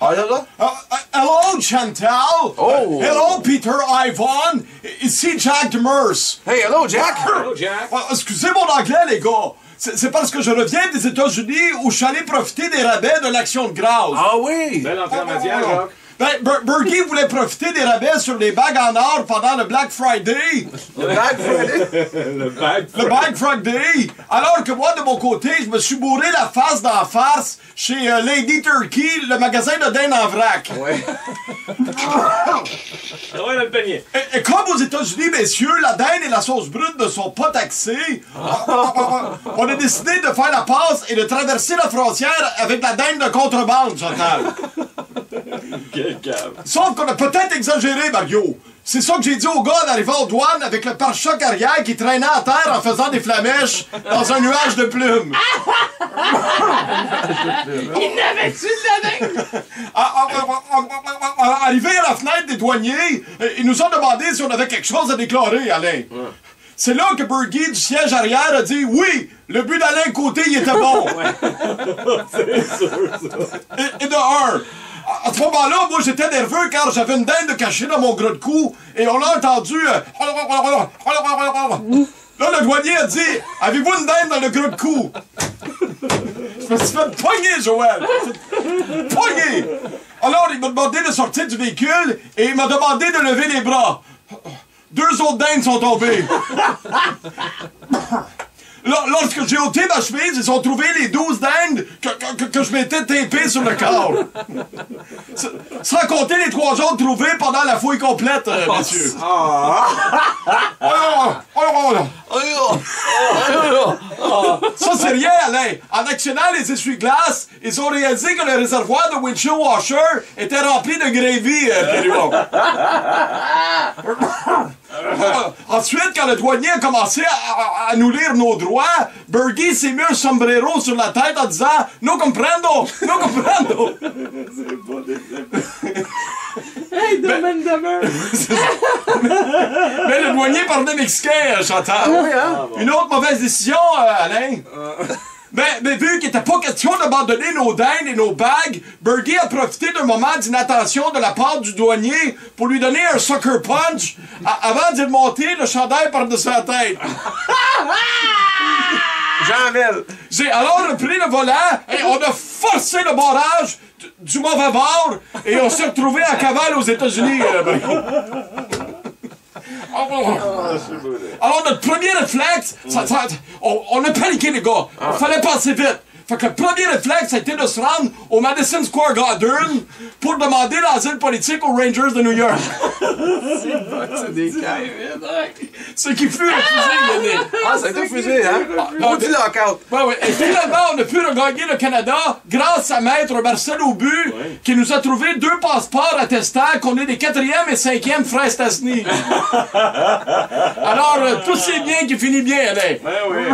Ah, là, là? Hello, Chantal. Oh. Hello, Peter Ivan. Ici Jack Demers. Hey, hello, Jack! Hello, Jack. Excusez mon anglais, les gars. C'est parce que je reviens des États-Unis où je suis allé profiter des rabais de l'Action de grâce. Ah oui! Belle entrée en matière, Jacques. Ben, Bergie voulait profiter des rabais sur les bagues en or pendant le Black Friday. Le Black Friday? Le bag. Le Black Friday. Alors que moi, de mon côté, je me suis bourré la face d'en face chez Lady Turkey, le magasin de dinde en vrac. Ouais. Ouais, dans le panier. Et comme aux États-Unis, messieurs, la dinde et la sauce brune ne sont pas taxées, on a décidé de faire la passe et de traverser la frontière avec la dinde de contrebande, Chantal. Quel cave. Sauf qu'on a peut-être exagéré, Mario. C'est ça que j'ai dit au gars en arrivant aux douanes avec le pare-choc arrière qui traînait à terre en faisant des flamèches dans un nuage de plumes. Il n'avait-tu de la dingue? Arrivé à la fenêtre des douaniers, ils nous ont demandé si on avait quelque chose à déclarer, Alain. C'est là que Bergie du siège arrière a dit « Oui, le but d'Alain Côté, il était bon. » C'est sûr, ça. Et de un. À ce moment-là, moi, j'étais nerveux car j'avais une dinde cachée dans mon gros de cou et on l'a entendu... Là, le douanier a dit « Avez-vous une dinde dans le gros de cou? » Je me suis fait pogner, Joël. Pogner. Alors, il m'a demandé de sortir du véhicule et il m'a demandé de lever les bras. 2 autres dindes sont tombées. Lorsque j'ai ôté ma chemise, ils ont trouvé les 12 dindes que je m'étais tapées sur le corps. Sans compter les 3 autres trouvés pendant la fouille complète, messieurs. Ça, c'est rien, Alain. En actionnant les essuie-glaces, ils ont réalisé que le réservoir de windshield washer était rempli de gravy, Pierrot. Ensuite, quand le douanier a commencé à nous lire nos droits, Bergie s'est mis un sombrero sur la tête en disant « No comprendo! No comprendo! » Hey, domaine demeure! Mais le douanier parlait mexicain, Chantal. Oui, hein? Une autre mauvaise décision, Alain. Mais vu qu'il n'était pas question d'abandonner nos dindes et nos bagues, Bergie a profité d'un moment d'inattention de la part du douanier pour lui donner un sucker punch avant d'y monter le chandail par-dessus la tête. Jean-Mel. J'ai alors repris le volant et on a forcé le barrage du mauvais bord et on s'est retrouvé à cavale aux États-Unis. Alors, notre premier réflexe, on a paniqué, les gars. Il fallait passer vite. Fait que le premier réflexe, ça a été de se rendre au Madison Square Garden pour demander l'asile politique aux Rangers de New York. C'est des cailles. Ce qui fut refusé, Yannick. Ah, ça a été refusé, hein? Maudit lockout. Ouais. Et finalement, on a pu regagner le Canada grâce à Maître Marcel Aubu, qui nous a trouvé 2 passeports attestant qu'on est des 4e et 5e frères Stasny. Alors, tout c'est bien qui finit bien, Alain. Ben oui.